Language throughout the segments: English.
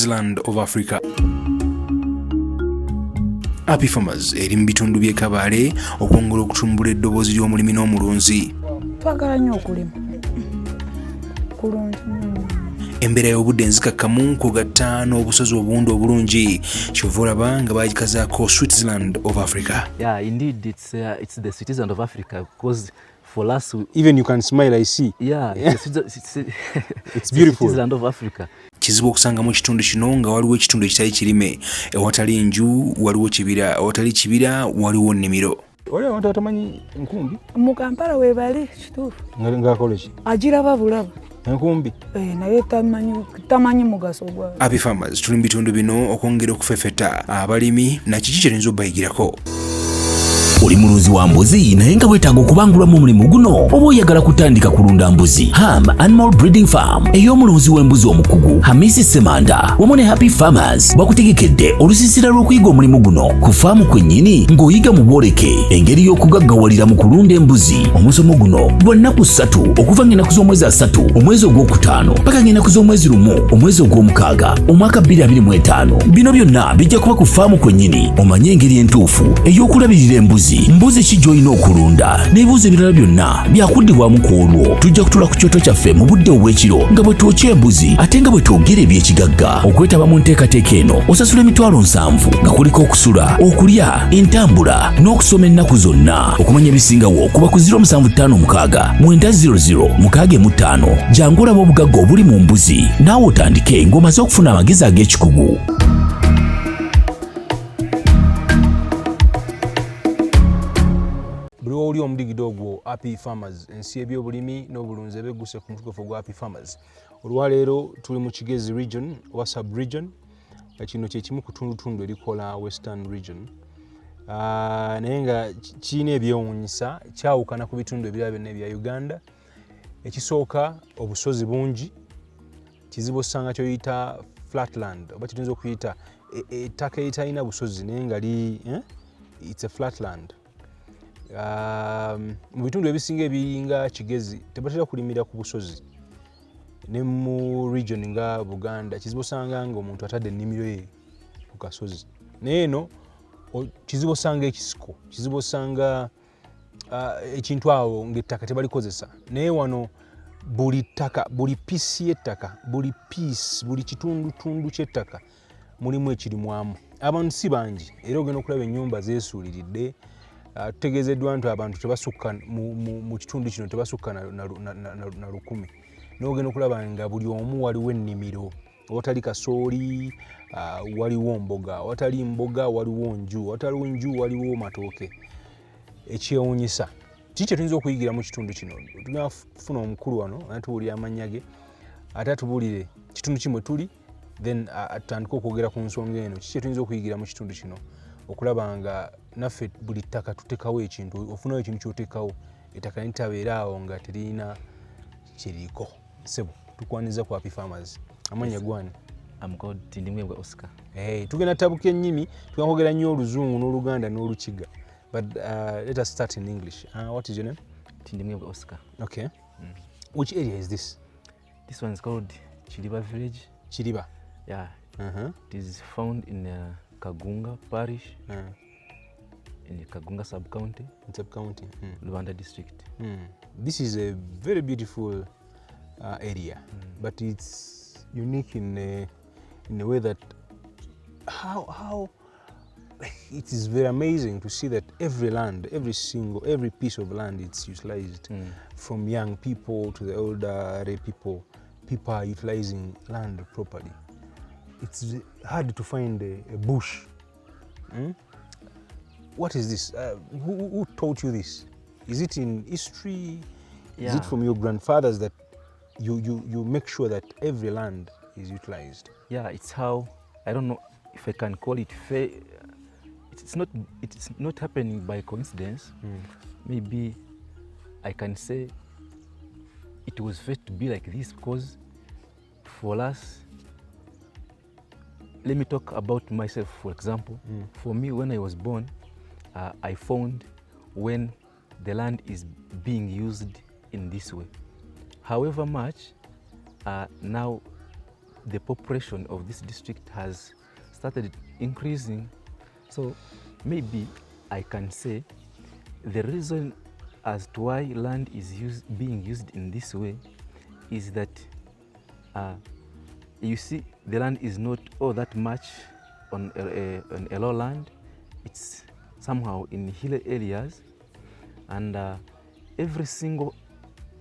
Switzerland of Africa. Happy Farmers eri mu bitundu by'e Kabale okwongera okutumbula eddoboozi ly'omulimi n'omulunzi. Twagala nnyo okulima. Kulungi. Embeera y'obudde enzikakkamu kugatta n'obusozi obuwundu obulungi kyova olaba nga baagikazaako Switzerland of Africa. Yeah, indeed, it's the Switzerland of Africa because for us, even you can smile, I see. Yeah, it's beautiful. Switzerland of Africa. Kizibu okusanga mu kitundu kino nga waliwo ekitundu ekitali kirime, ewatali enju waliwo kibira, ewatali kibira waliwo nnimiro. Oli abantu batamanyi enkumbi? Mu Kampala weebali kituufu. Ng'akola ki? Agiraba bulaba. Enkumbi? Naye tamanyi mugaso gwayo. Happy Farmers tuli mu bitundu bino okwongera okufefeta abalimi na kiki kye tuyinza obbayigirako. Oli mulunzi wa mbuzi naye nga weetaaga okubangulwa mu mulimu guno oba oyagala kutandika kulunda mbuzi. Ham Animal Breeding Farm ey'omulunzi w'embuzi omukugu Hamisi Semanda wamu ne Happy Farmers bakutegekedde olusiisira lw'okuyiga omulimu guno ku faamu kwennyini ng'oyiga mu bwoleke engeri y'okugaggawalira mu kulunda embuzi. Omusomo guno gwa nnaku 3 okuva ng'ennaku z'omwezi 3 omwezi ogwokutaano paka ng'ennaku z'omwezi 1 omwezi ogw'omukaaga omwaka 2025. Bino byonna bijja kuba ku faamu kwennyini omanye engeri entuufu ey'okulabirira embuzi. Mbuzi ki gy'olina okulunda n'ebibuuzo ebirala byonna byakuddibwamu ku olwo. Tujja kutula ku kyoto kyaffe mu budde obw'ekiro nga bwe twokya embuzi ate nga bwe twogera eby'ekigagga. Okwetaba mu nteekateeka eno osasula emitwalo 7 nga kuliko okusula, okulya, entambula n'okusoma ennaku zonna. Okumanya ebisingawo kuba ku 0756 900 645. Jangu olaba obugagga obuli mu mbuzi naawe otandike ng'omaze okufuna amagezi ag'ekikugu. Oli omudigido ogwo Happy Farmers ensi ebyobulimi n'obulunzi ebegguse ku mutukufu gwa Happy Farmers. Olwaleero tuli mu Kigezi region oba sub region nga kino kye kimu ku tundutundu erikola western region. Naye nga kiina ebyewuunyisa kyawukana ku bitundu ebirala byonna ebya Uganda. Ekisooka obusozi bungi, kizibu osanga kyoyita flatland oba kituyinza okuyita ettaka eritalina busozi naye nga it's a flatland. Mu bitundu ebisinga ebiyinga Kigezi tebatera kulimira ku busozi. Ne mu region nga Buganda kizibu osanga ng'omuntu atadde ennimiro ye ku kasozi. Naye eno kizibu osanga ekisiko, kizibu osanga ekintu awo ng'ettaka tebalikozesa. Naye wano buli ttaka, buli piisi y'ettaka, buli piisi, buli kitundutundu ky'ettaka mulimu ekirimwamu. Abantu si bangi era ogenda okulaba ennyumba zeesuuliridde. Tutegeezeddwa nti abantu tebasukka mu kitundu kino tebasukka na 100. N'ogenda okulaba nga buli omu waliwo ennimiro. Awatali kasooli waliwo mboga, awatali mboga waliwo nju, awatali nju waliwo matooke. Ekyewuunyisa kiki kye tuyinza okuyigira mu kitundu kino? Tugenda kufuna omukulu wano natubuulira amannya ge ate atubuulire kitundu kimwe tuli then atandika okwogera ku nsonga eno. Kiki kye tuyinza okuyigira mu kitundu kino okulaba nga naffe buli ttaka tuteekawo ekintu, ofunayo ekintu ky'oteekawo ettaka nitabeera awo nga terina kiriiko. Sebo tukwaniza ku Happy Farmers. Amanya gwani? I'm called Tindimwebwa Oscar. Tugenda tabuka ennimi, tugenda kwogera nnyo Oluzungu n'Oluganda n'Olukiga. But let us start in English. What is your name? Tindimwebwa Oscar. Okay. Which area is this? This one is called Chiliba village. Chiliba? Yeah. It is found in Kagunga parish, in the Kagunga sub-county. Sub-county. Luanda district. This is a very beautiful area, but it's unique in a way that how it is very amazing to see that every land, every piece of land, it's utilized. From young people to the older people are utilizing land properly. It's hard to find a bush. What is this? Who taught you this? Is it in history? Yeah. Is it from your grandfathers that you make sure that every land is utilized? Yeah, it's how, I don't know if I can call it fair. It's not happening by coincidence. Maybe I can say it was fair to be like this because for us, let me talk about myself, for example. For me, when I was born, I found when the land is being used in this way. However much, now the population of this district has started increasing. So maybe I can say the reason as to why land is being used in this way is that you see the land is not all that much on a low land. It's somehow in hilly areas, and every single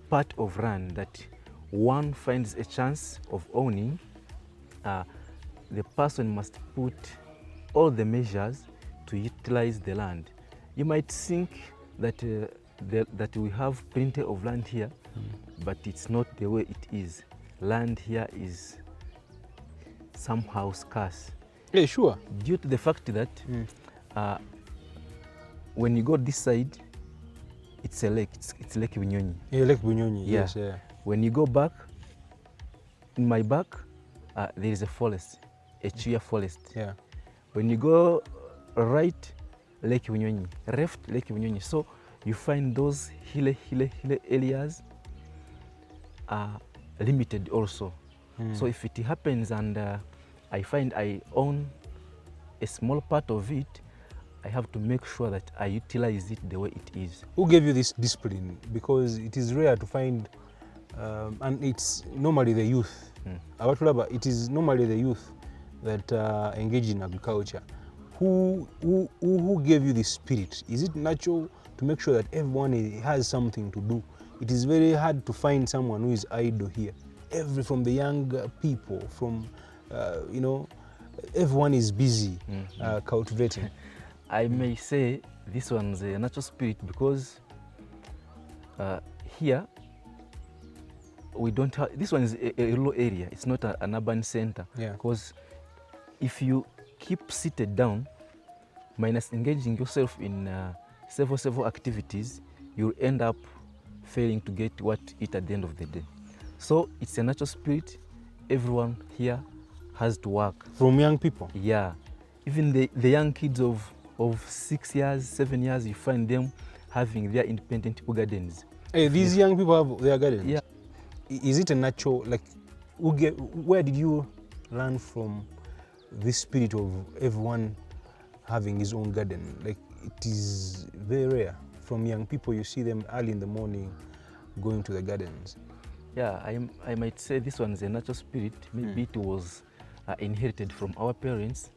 part of land that one finds a chance of owning, the person must put all the measures to utilize the land. You might think that that we have plenty of land here, but it's not the way it is. Land here is somehow scarce. Yeah, sure. Due to the fact that when you go this side, it's a lake. It's Lake Bunyonyi. Yeah, Lake Bunyonyi. Yeah. Yes, yeah. When you go back, in my back, there is a forest, a chia forest. Yeah. When you go right, Lake Bunyonyi, left, Lake Bunyonyi. So you find those hilly areas are limited also. So if it happens and I find I own a small part of it, I have to make sure that I utilize it the way it is. Who gave you this discipline? Because it is rare to find, and it's normally the youth. It is normally the youth that engage in agriculture. Who gave you this spirit? Is it natural to make sure that everyone has something to do? It is very hard to find someone who is idle here. From the young people, from everyone is busy cultivating. I may say this one's a natural spirit because here we don't have, this one is a rural area, it's not an urban center. Yeah. Because if you keep seated down, minus engaging yourself in several activities, you'll end up failing to get what to eat at the end of the day. So it's a natural spirit. Everyone here has to work. From young people? Yeah. Even the young kids of 6 years, 7 years, you find them having their independent gardens. Hey, these young people have their gardens? Yeah. Is it a natural, like, where did you learn from this spirit of everyone having his own garden? Like, it is very rare. From young people, you see them early in the morning going to the gardens. Yeah, I might say this one's a natural spirit. Maybe it was inherited from our parents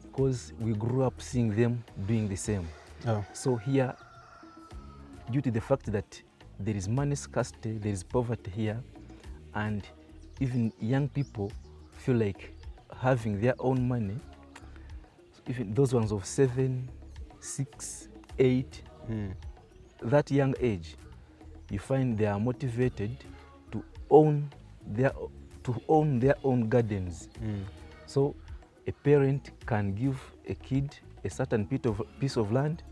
because we grew up seeing them doing the same. Oh. So here, due to the fact that there is money scarcity, there is poverty here, and even young people feel like having their own money, even those ones of 7, 6, 8, that young age, you find they are motivated to own their own gardens. So a parent can give a kid a certain piece of land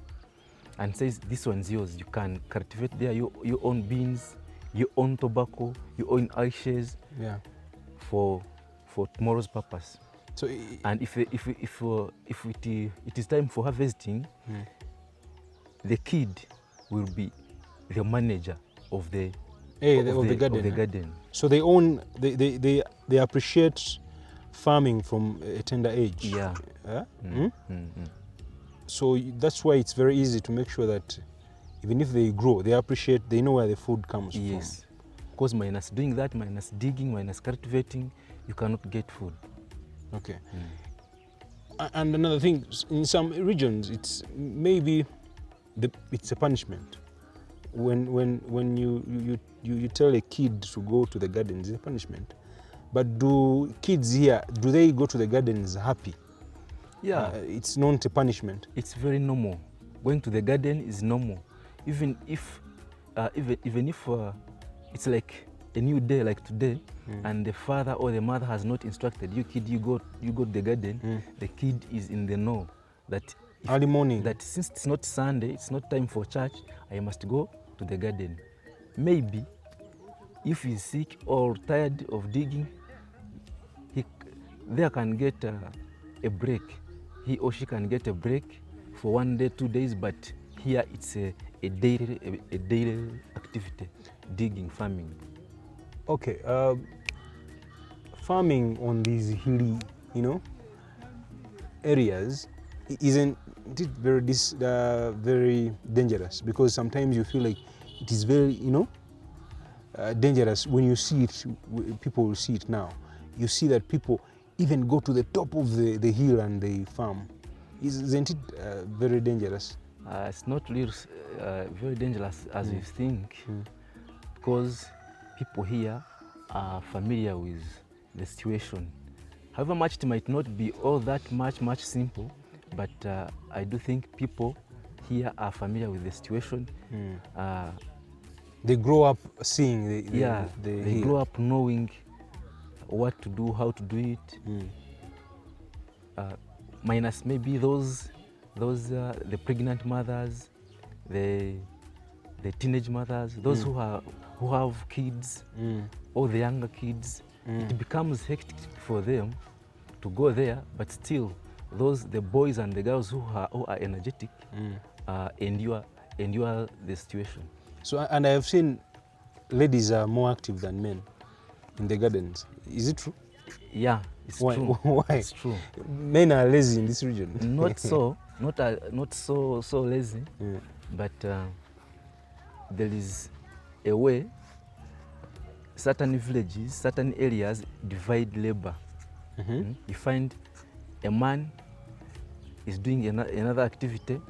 and says, this one's yours. You can cultivate there. You own beans, you own tobacco, you own ashes. Yeah. For tomorrow's purpose. So and if it is time for harvesting, the kid will be the manager of the garden. So they own, they appreciate farming from a tender age. Yeah. So that's why it's very easy to make sure that even if they grow, they know where the food comes from. Yes. Because minus doing that, minus digging, minus cultivating, you cannot get food. Okay. And another thing, in some regions, it's maybe it's a punishment. When you tell a kid to go to the gardens, it's a punishment. But do kids here, do they go to the gardens happy? Yeah. It's not a punishment. It's very normal. Going to the garden is normal. Even if it's like a new day like today, and the father or the mother has not instructed you, kid, you go to the garden, the kid is in the know that early morning, that since it's not Sunday, it's not time for church, I must go to the garden. Maybe if he's sick or tired of digging, there can get a break. He or she can get a break for 1 day, 2 days, but here it's a daily activity, digging, farming. Okay. farming on these hilly, areas, isn't it very dangerous? Because sometimes you feel like it is very, dangerous when you see it. People will see it now. You see that people even go to the top of the hill and they farm. Isn't it very dangerous? It's not really very dangerous as you think, because people here are familiar with the situation. However much it might not be all that much simple, but I do think people here are familiar with the situation. They grow up seeing the they hill. grow up knowing what to do, how to do it. Minus maybe those the pregnant mothers, the teenage mothers, those who have kids, or the younger kids. It becomes hectic for them to go there, but still the boys and the girls who are energetic endure the situation. So, and I have seen ladies are more active than men in the gardens. Is it true? Yeah, it's Why? true. Why? It's true. Men are lazy in this region. Not so lazy, but there is a way certain villages, certain areas divide labor. You find a man is doing another activity.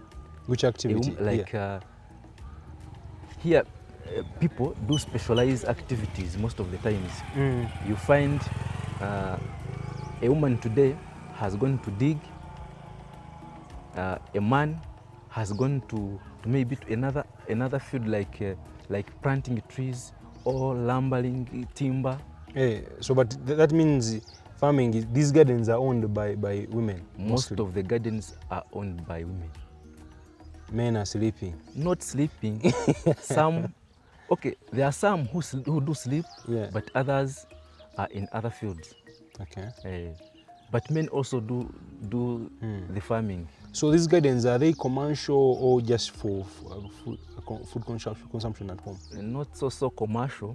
Which activity? Here, people do specialized activities most of the times. You find a woman today has gone to dig, a man has gone to maybe to another field like planting trees or lumbering timber. So, but that means farming, these gardens are owned by women? Most of the gardens are owned by women. Men are sleeping? Not sleeping. There are some who do sleep, but others are in other fields. Okay. But men also do the farming. So these gardens, are they commercial or just for food consumption at home? Not so commercial.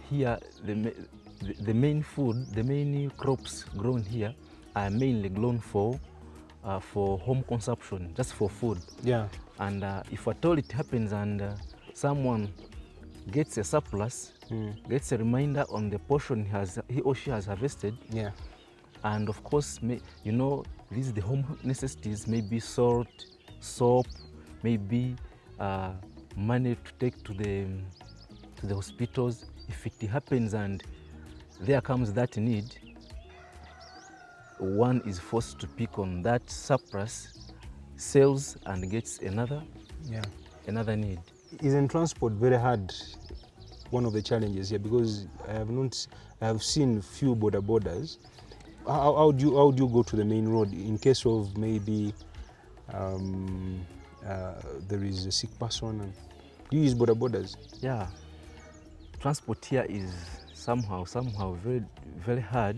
Here, the main food, the main crops grown here are mainly grown for home consumption, just for food. Yeah. And if at all it happens and someone gets a surplus, gets a reminder on the portion he or she has harvested. Yeah. And of course, these are the home necessities, maybe salt, soap, maybe money to take to the hospitals. If it happens and there comes that need, one is forced to pick on that surplus, sells and gets another need. Isn't transport very hard one of the challenges here? Because I have seen few borders. How do you go to the main road in case of maybe there is a sick person? And do you use borders? Yeah, transport here is somehow very, very hard,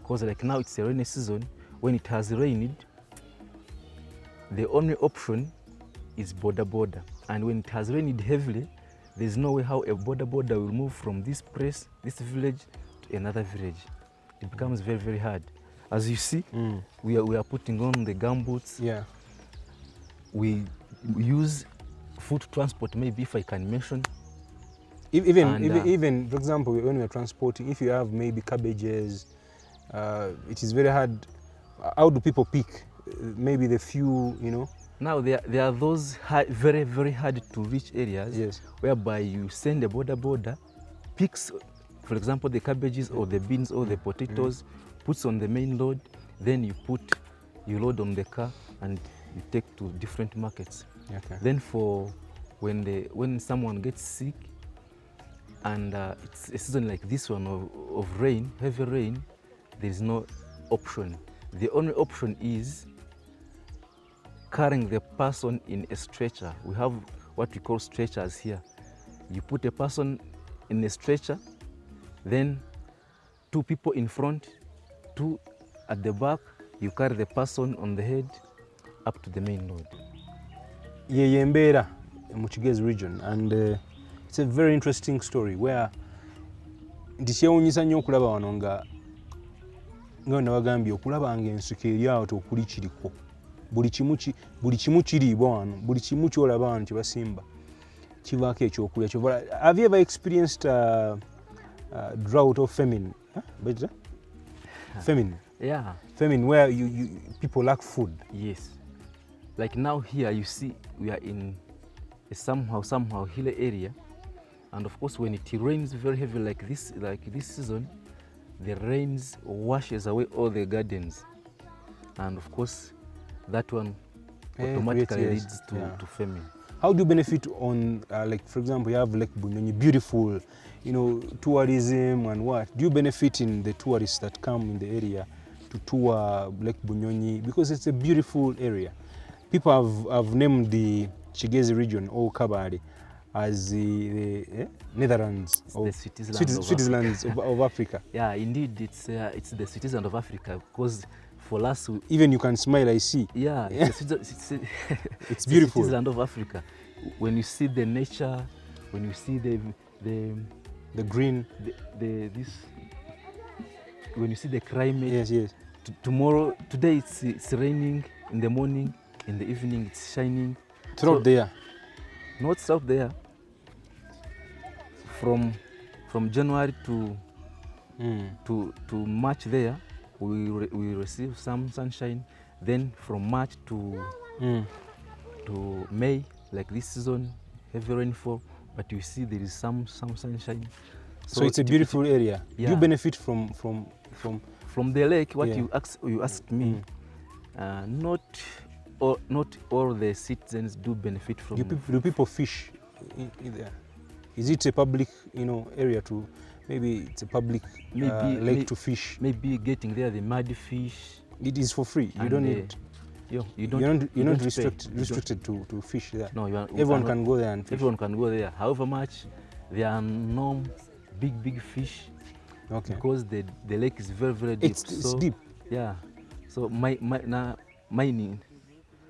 because like now it's a rainy season. When it has rained, the only option is border, and when it has rained heavily, there's no way how a border will move from this place, this village, to another village. It becomes very, very hard. As you see, we are putting on the gumboots. Yeah. We use food transport, maybe if I can mention. Even, for example, when we are transporting, if you have maybe cabbages, it is very hard. How do people pick? Maybe the few, Now there are those very, very hard to reach areas. Yes. Whereby you send a border, picks, for example, the cabbages or the beans or the potatoes, puts on the main load, then you load on the car and you take to different markets. Okay. Then for when someone gets sick and it's a season like this one of rain, heavy rain, there is no option. The only option is carrying the person in a stretcher. We have what we call stretchers here. You put a person in a stretcher, then 2 people in front, 2 at the back. You carry the person on the head up to the main road. Yeyembera in Muchigezi region, and it's a very interesting story where ndikyewuunyisa nnyo okulaba wano nga nga nabagambye okulaba ng'ensiko eri awo tokuli kiriko buli kimu kiriibwa wano buli kimu kyolaba wano kyebasimba kivaako ekyokulya kyovala. Have you ever experienced drought or famine? Famine? Yeah. Famine where people lack food? Yes. Like now here you see we are in a somehow hilly area, and of course when it rains very heavy like this season, the rains washes away all the gardens, and of course that one automatically leads to famine. How do you benefit on like for example you have Lake Bunyonyi, beautiful, you know, tourism and what? Do you benefit in the tourists that come in the area to tour Lake Bunyonyi because it's a beautiful area? People have named the Kigezi region or Kabale as the Netherlands or the Switzerland of Africa. Yeah, indeed, it's the Switzerland of Africa because for us, even you can smile. I see. Yeah, it's beautiful. The Switzerland of Africa. When you see the nature, when you see the green, when you see the climate. Yes. Today it's raining in the morning. In the evening, it's shining. Throughout there? Not throughout there. From January to March there, we receive some sunshine. Then from March to May, like this season, heavy rainfall. But you see there is some sunshine. So it's a beautiful area. Yeah. You benefit from the lake. What you asked me, not all the citizens do benefit from. Do people fish in there? Is it a public, area to? Maybe it's a public lake to fish. Maybe getting there the mud fish. It is for free. You don't need. You're not restricted to fish there. No, everyone can go there and fish. Everyone can go there. However much, there are no big fish. Okay. Because the lake is very deep. It's deep. Yeah. So mining,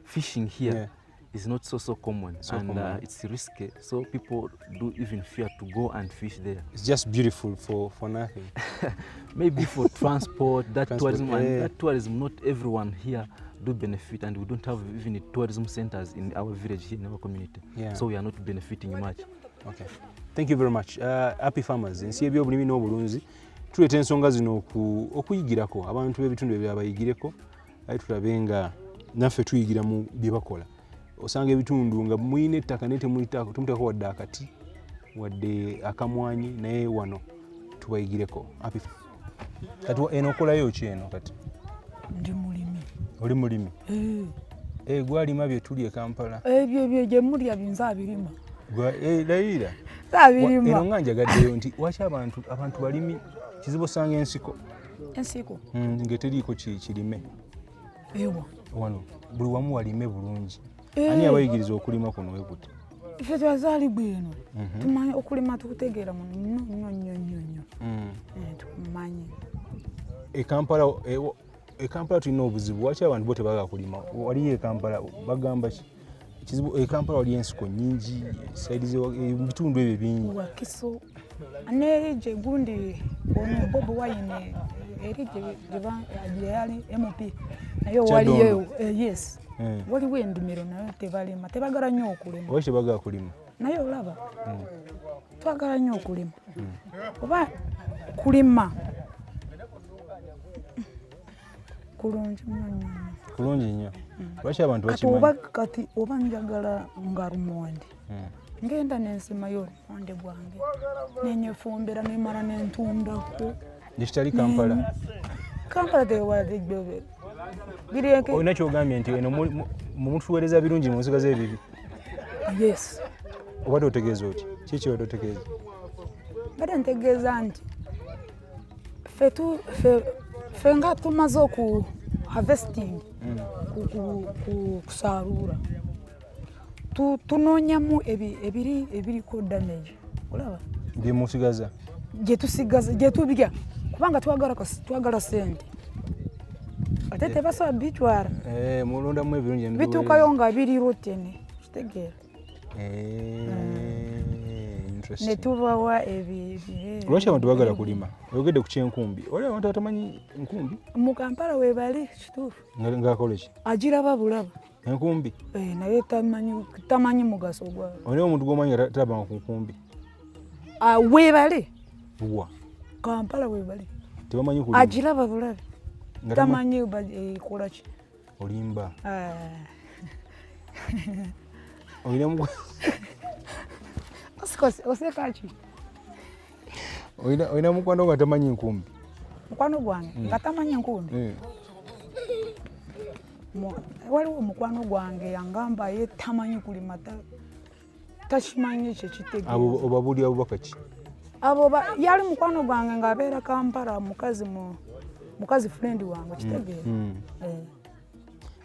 fishing here is not so common, it's risky. So people do even fear to go and fish there. It's just beautiful for nothing. Maybe for transport, tourism, and that tourism, not everyone here do benefit, and we don't have even tourism centers in our village here, in our community. Yeah. So we are not benefiting much. Okay. Thank you very much. Happy farmers. Ensi ebyobulimi n'obulunzi tuleeta ensonga zino okuyigirako abantu b'ebitundu ebyo abayigireko aye tulabe nga naffe tuyigira mu bye bakola. Osanga ebitundu nga muyina ettaka naye temutako wadde akati wadde akamwanyi naye wano tubayigireko. Kati eno okolayo ki eno kati? Ndi mulimi. Oli mulimi? Gwalima bye tuli e Kampala? Ebyo gye mulya binza abirima. Layira? Abirima. Eno nga njagaddeyo nti waki abantu balimi kizibu osanga ensiko? Ensiko? Ng'eteriiko kirime. Ewa. Wano buli wamu walime bulungi. Ani abayigiriza okulima kuno we gute? Ife twazaalibwa eno tumanyi okulima tukutegeera muno nnyo. Tukumanyi. E Kampala tulina obuzibu. Waki abantu bo tebaagala kulima? Waliyo e Kampala bagamba ki? Kizibu e Kampala waliyo ensiko nnyingi, ebitundu ebyo bingi. Wakiso n'erije gundi ono Bobi Wine erije gye yali MP nayo waliyo yes. Waliwo endimiro nayo tebalima, tebagala nnyo okulima. Oba tebagala kulima? Naye olaba twagala nnyo okulima. Oba kulima kulungi nnyo. Lwaki abantu bakimanyi? Kati oba njagala nga lumonde ngenda n'ensimayo lumonde gwange nenyefumbira nemala nentundako. Nekitali Kampala? Kampala tewadde olina kyogambye nti eno mumutuweereza birungi munsigaze ebibi? Yes. Obadde otegeeza oti? Kiki obadde otegeeza? Badde ntegeeza nti ffe nga tumaze oku harvesting kusaaluula tunoonyamu ebiriko damage. Olaba bye musigaza gye tusigaza gye tubirya kubanga twagala sente ate tebasobola bitwala mulondamu ebirungi bituukayo nga biri rotene kitegeera. ne tubawa lwaki abantu bagala kulima oyogedde ku kyenkumbi oli abantu batamanyi nkumbi mu Kampala webali kituufu ng'akola ki agiraba bulaba enkumbi naye tamanyi mugaso gwayo oli omuntu gw'omanyi nga talabanga ku nkumbi webali wa Kampala webali tebamanyi kulima agiraba bulabe tamanyi ekola ki olimba olina osekaki olina mukwano nga tamanyi nkumbi mukwano gwange nga tamanyi nkumbi waliwo mukwano gwange yangamba ye tamanyi kulima takimanyi ekyo kitegeeza abo obabuli abubaka ki abo yali mukwano gwange ng'abeera Kampala mukazi friend wange kitegeeza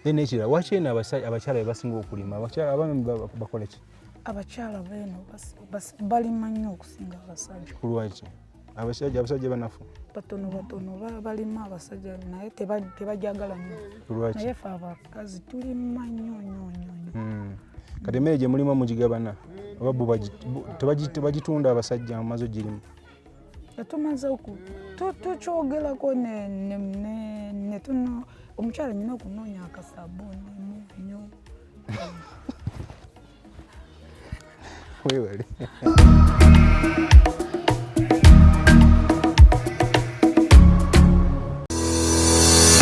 then ekirala lwaki eno abakyala be basinga okulima abakyala abangi bakola ki abakyala beeno balima nnyo okusinga abasajja kulwaki abasajja banafu batono balima abasajja naye tebajagala nnyo naye fe abakazi tulima nnyo kati emmere gye mulima mugigabana oba tebagitunda abasajja mumaze ogirimu tumaze tukyogerako ne tuno omukyala nyina okunoonya akasabuuni nnyo wewale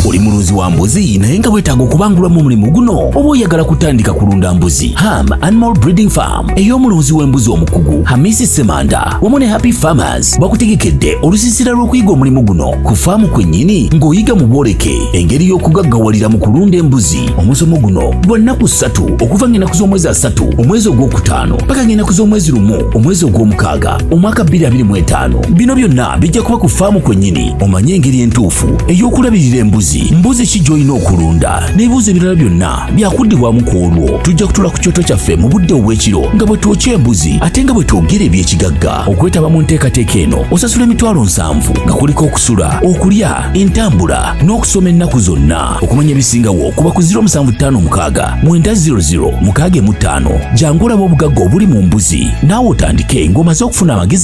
oli mulunzi wa mbuzi naye nga weetaaga okubangulwamu omulimu guno oba oyagala kutandika kulunda mbuzi Ham Animal Breeding Farm ey'omulunzi w'embuzi omukugu Hamisi Semanda wamu ne Happy Farmers bakutegekedde olusiisira lw'okuyiga omulimu guno ku faamu kwennyini ng'oyiga mu bwoleke engeri y'okugaggawalira mu kulunda embuzi. Omusomo guno gwa nnaku 3 okuva ng'ennaku z'omwezi 3 omwezi ogwokutaano paka ng'ennaku z'omwezi 1 omwezi ogw'omukaaga omwaka 2025. Bino byonna bijja kuba ku faamu kwennyini omanye engeri entuufu ey'okulabirira embuzi mbuzi ki gy'olina okulunda n'ebibuuzo ebirala byonna byakuddibwamu ku olwo. Tujja kutula ku kyoto kyaffe mu budde obw'ekiro nga bwe twokya embuzi ate nga bwe twogera eby'ekigagga. Okwetaba mu nteekateeka eno osasula emitwalo 7 nga kuliko okusula, okulya, entambula n'okusoma ennaku zonna. Okumanya ebisingawo kuba ku 0756 900 645. Jangu olaba obugagga obuli mu mbuzi naawe otandike ng'omaze okufuna amagezi